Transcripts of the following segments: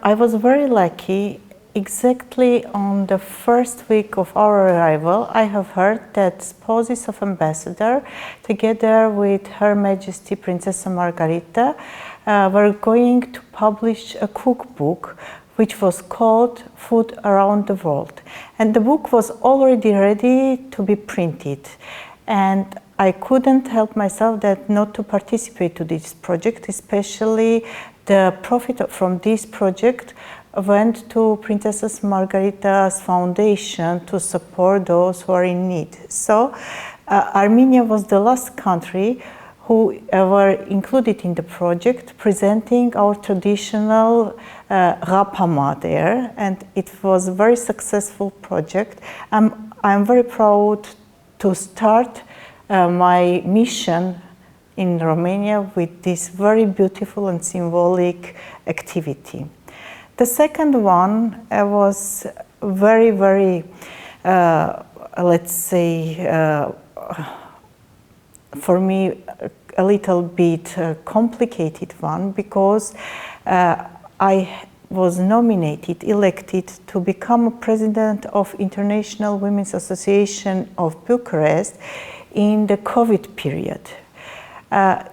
I was very lucky. Exactly on the first week of our arrival, I have heard that spouses of ambassador, together with Her Majesty Princess Margarita, were going to publish a cookbook which was called Food Around the World. And the book was already ready to be printed. And I couldn't help myself that not to participate to this project, especially the profit from this project went to Princess Margarita's foundation to support those who are in need. So Armenia was the last country who were included in the project, presenting our traditional rapama there, and it was a very successful project. I'm very proud to start my mission in Romania with this very beautiful and symbolic activity. The second one was very, very, let's say, for me, a little bit complicated one, because I was elected to become president of International Women's Association of Bucharest in the COVID period.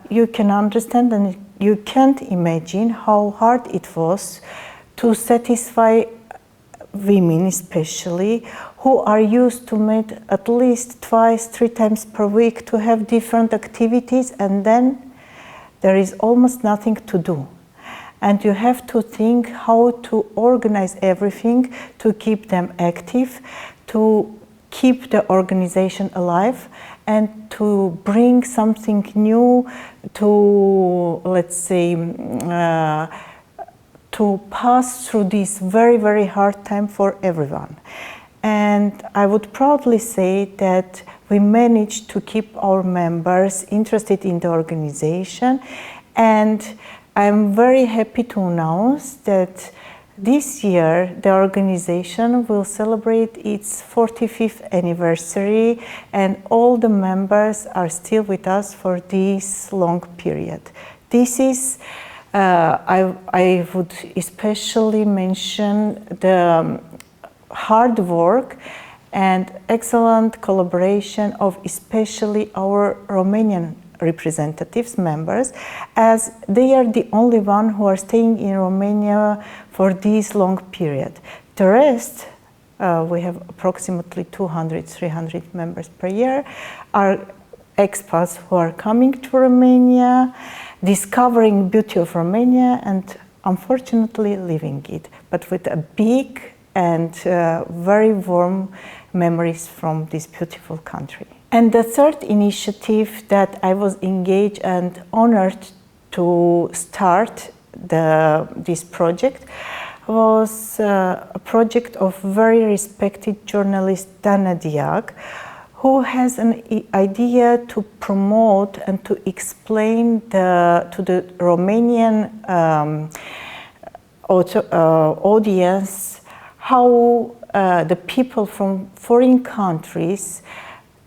You can understand and you can't imagine how hard it was to satisfy women, especially, who are used to meet at least twice, 3 times per week to have different activities, and then there is almost nothing to do. And you have to think how to organize everything to keep them active, to keep the organization alive, and to bring something new to, let's say, to pass through this very, very hard time for everyone. And I would proudly say that we managed to keep our members interested in the organization, and I'm very happy to announce that this year the organization will celebrate its 45th anniversary, and all the members are still with us for this long period. This is I would especially mention the hard work and excellent collaboration of especially our Romanian representatives, members, as they are the only one who are staying in Romania for this long period. The rest, we have approximately 200, 300 members per year, are expats who are coming to Romania, discovering beauty of Romania, and unfortunately living it, but with a big and very warm memories from this beautiful country. And the third initiative that I was engaged and honored to start this project was a project of very respected journalist Dana Diag, who has an idea to promote and to explain to the Romanian audience how the people from foreign countries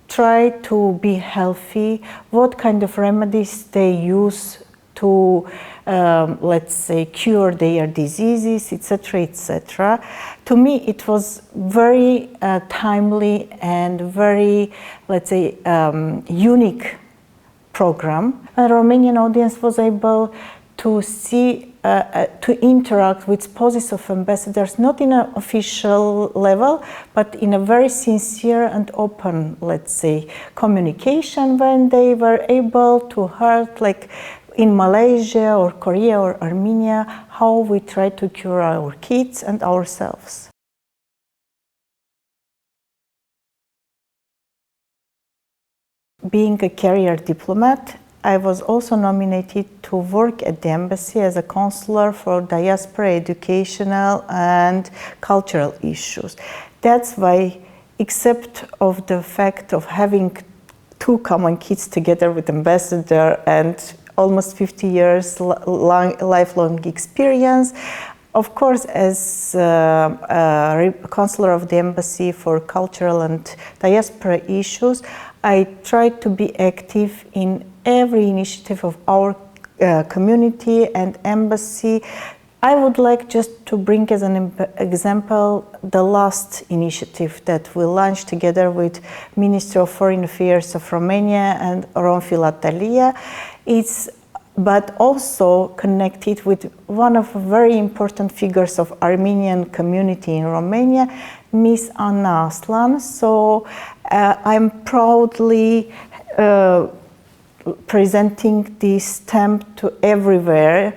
try to be healthy, what kind of remedies they use to, let's say, cure their diseases, etc., etc. To me, it was very timely and very, let's say, unique program. The Romanian audience was able to see, to interact with spouses of ambassadors, not in an official level, but in a very sincere and open, let's say, communication, when they were able to hear, like in Malaysia or Korea or Armenia, how we try to cure our kids and ourselves. Being a career diplomat, I was also nominated to work at the embassy as a consular for diaspora, educational and cultural issues. That's why, except of the fact of having 2 common kids together with ambassador and almost 50 years lifelong experience, of course, as a consular of the embassy for cultural and diaspora issues, I tried to be active in every initiative of our community and embassy I would like just to bring as an example the last initiative that we launched together with Ministry of Foreign Affairs of Romania and Romania. It's but also connected with one of the very important figures of Armenian community in Romania, Miss Anna Aslan. So I'm proudly presenting this stamp to everywhere,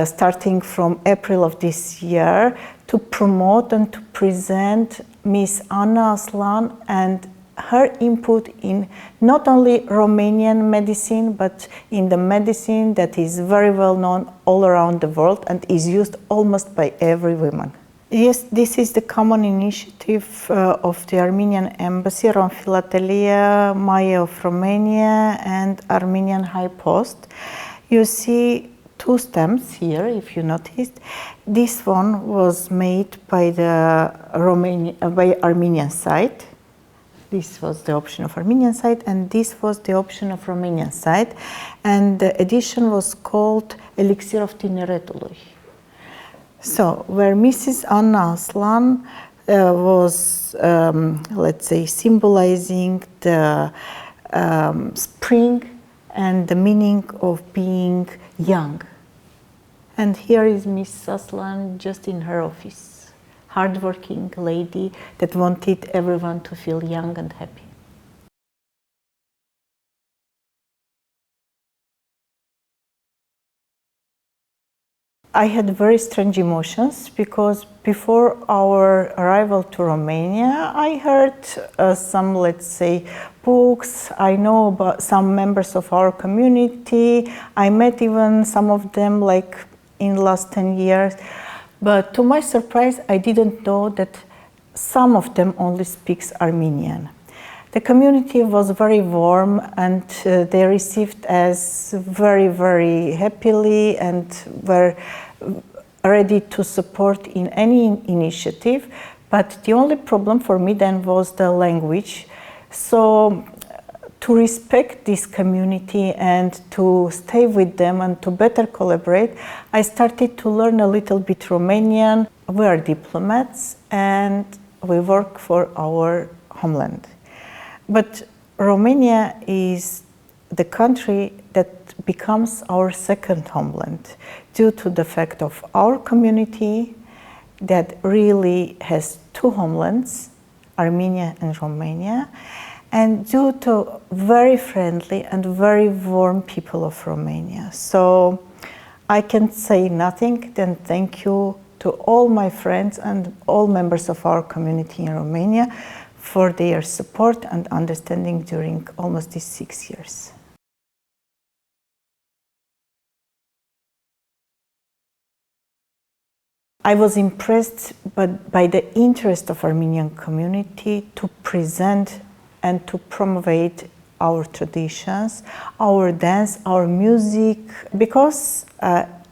starting from April of this year, to promote and to present Miss Anna Aslan and her input in not only Romanian medicine, but in the medicine that is very well known all around the world and is used almost by every woman. Yes, this is the common initiative of the Armenian Embassy, Romania, Maie of Romania, and Armenian High Post. You see two stamps here, if you noticed. This one was made by the Armenian side. This was the option of Armenian side, and this was the option of Romanian side. And the edition was called Elixir of Tineretului. So, where Mrs. Anna Aslan was, let's say, symbolizing the spring and the meaning of being young. And here is Miss Aslan just in her office. Hardworking lady that wanted everyone to feel young and happy. I had very strange emotions because before our arrival to Romania, I heard some, let's say, books. I know about some members of our community. I met even some of them like in the last 10 years. But to my surprise, I didn't know that some of them only speaks Armenian. The community was very warm and they received us very, very happily and were ready to support in any initiative. But the only problem for me then was the language. So to respect this community and to stay with them and to better collaborate, I started to learn a little bit Romanian. We are diplomats and we work for our homeland. But Romania is the country that becomes our second homeland due to the fact of our community that really has two homelands, Armenia and Romania, and due to very friendly and very warm people of Romania. So I can say nothing than thank you to all my friends and all members of our community in Romania for their support and understanding during almost these 6 years. I was impressed by the interest of Armenian community to present and to promote our traditions, our dance, our music, because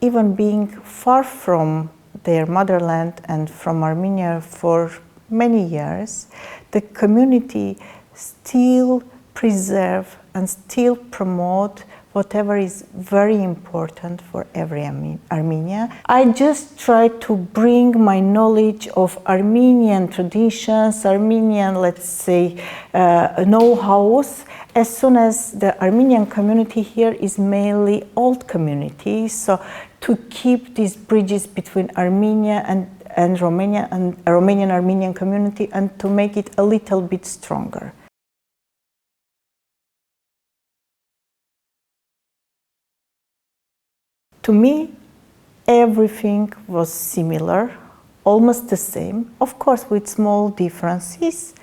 even being far from their motherland and from Armenia for many years, the community still preserve and still promote whatever is very important for every Armenian. I just try to bring my knowledge of Armenian traditions, Armenian, let's say, know-hows, as soon as the Armenian community here is mainly old community. So to keep these bridges between Armenia and Romania and Romanian-Armenian community and to make it a little bit stronger. To me, everything was similar, almost the same, of course with small differences.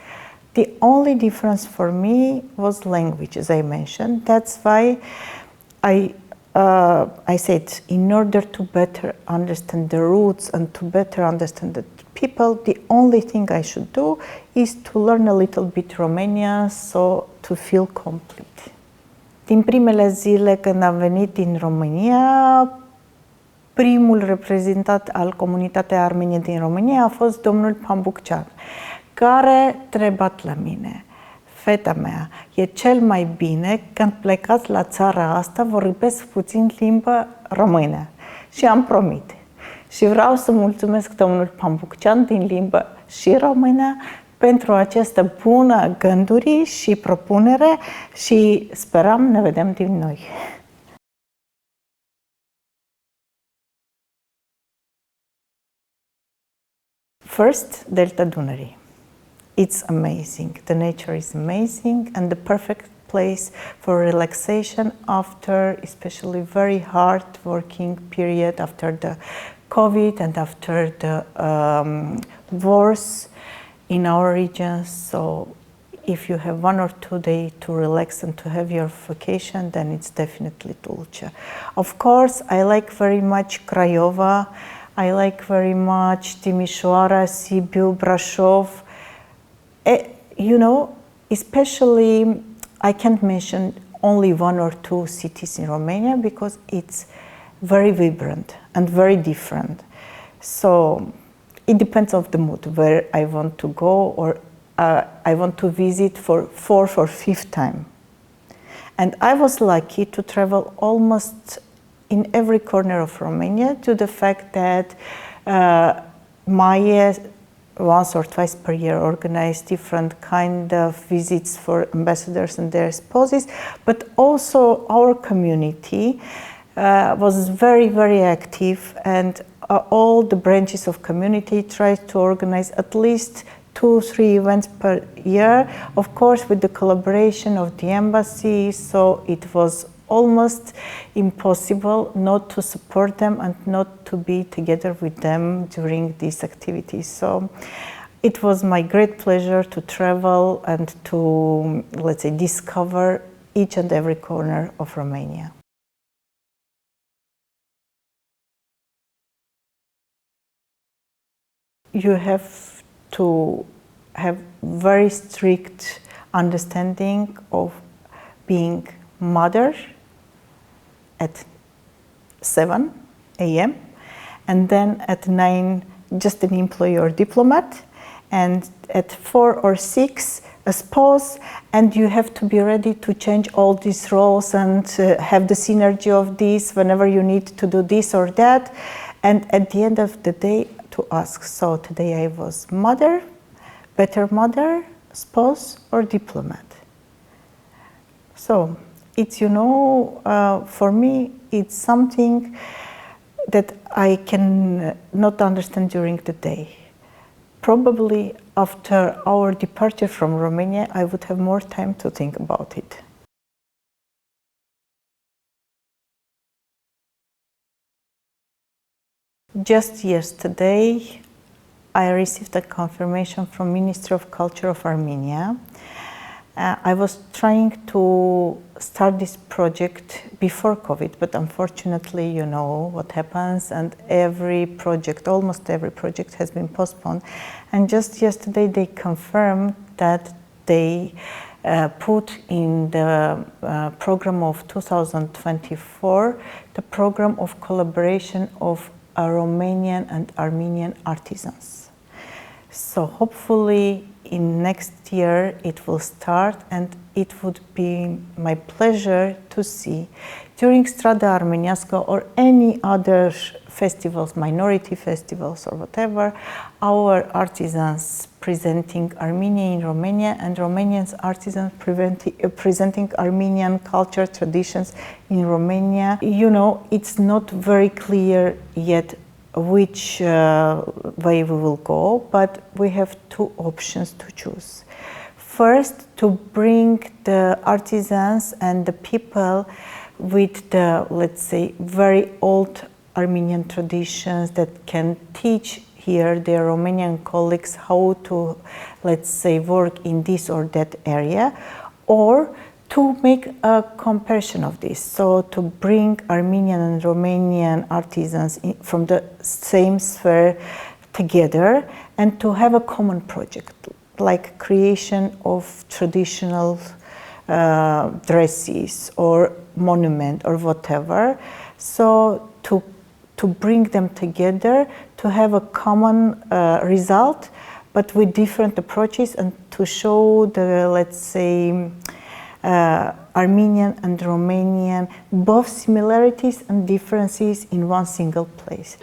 The only difference for me was language, as I mentioned. That's why I said, in order to better understand the roots and to better understand the people, the only thing I should do is to learn a little bit Romanian, so to feel complete. Din primele zile când am venit din România, primul reprezentant al comunității armene din România a fost domnul Pambuccean, care întrebat la mine: feta mea, e cel mai bine când plecați la țara asta, vorbesc puțin limba română. Și am promit. Și vreau să mulțumesc domnul Pambuccean din limbă și română pentru această bună gânduri și propunere și sperăm ne vedem din noi. First, Delta Dunării. It's amazing. The nature is amazing and the perfect place for relaxation after especially very hard working period after the COVID and after the wars in our region. So if you have 1 or 2 days to relax and to have your vacation, then it's definitely Tulcea. Of course, I like very much Craiova. I like very much Timișoara, Sibiu, Brașov. You know, especially I can't mention only 1 or 2 cities in Romania because it's very vibrant and very different. So it depends on the mood where I want to go or I want to visit for 4th or 5th time. And I was lucky to travel almost in every corner of Romania to the fact that Maie once or twice per year organize different kind of visits for ambassadors and their spouses, but also our community was very, very active, and all the branches of community tried to organize at least 2-3 events per year, of course with the collaboration of the embassy, so it was almost impossible not to support them and not to be together with them during these activities. So it was my great pleasure to travel and to, let's say, discover each and every corner of Romania. You have to have very strict understanding of being mother at 7 a.m. and then at 9 just an employee or diplomat, and at 4 or 6 a spouse, and you have to be ready to change all these roles and have the synergy of this whenever you need to do this or that, and at the end of the day to ask, so today I was mother, better mother, spouse or diplomat. So it's, you know, for me, it's something that I can not understand during the day. Probably after our departure from Romania, I would have more time to think about it. Just yesterday, I received a confirmation from Minister of Culture of Armenia. I was trying to start this project before COVID, but unfortunately, you know what happens, and every project, almost every project has been postponed. And just yesterday they confirmed that they put in the program of 2024 the program of collaboration of Romanian and Armenian artisans. So hopefully in next year it will start, and it would be my pleasure to see during Strada Armeniască or any other festivals, minority festivals or whatever, our artisans presenting Armenia in Romania and Romanian artisans presenting Armenian culture, traditions in Romania. You know, it's not very clear yet which way we will go, but we have 2 options to choose. First, to bring the artisans and the people with the, let's say, very old Armenian traditions that can teach here their Romanian colleagues how to, let's say, work in this or that area, or to make a comparison of this, so to bring Armenian and Romanian artisans from the same sphere together and to have a common project, like creation of traditional dresses or monument or whatever. So to bring them together, to have a common result, but with different approaches, and to show the, let's say, Armenian and Romanian, both similarities and differences in one single place.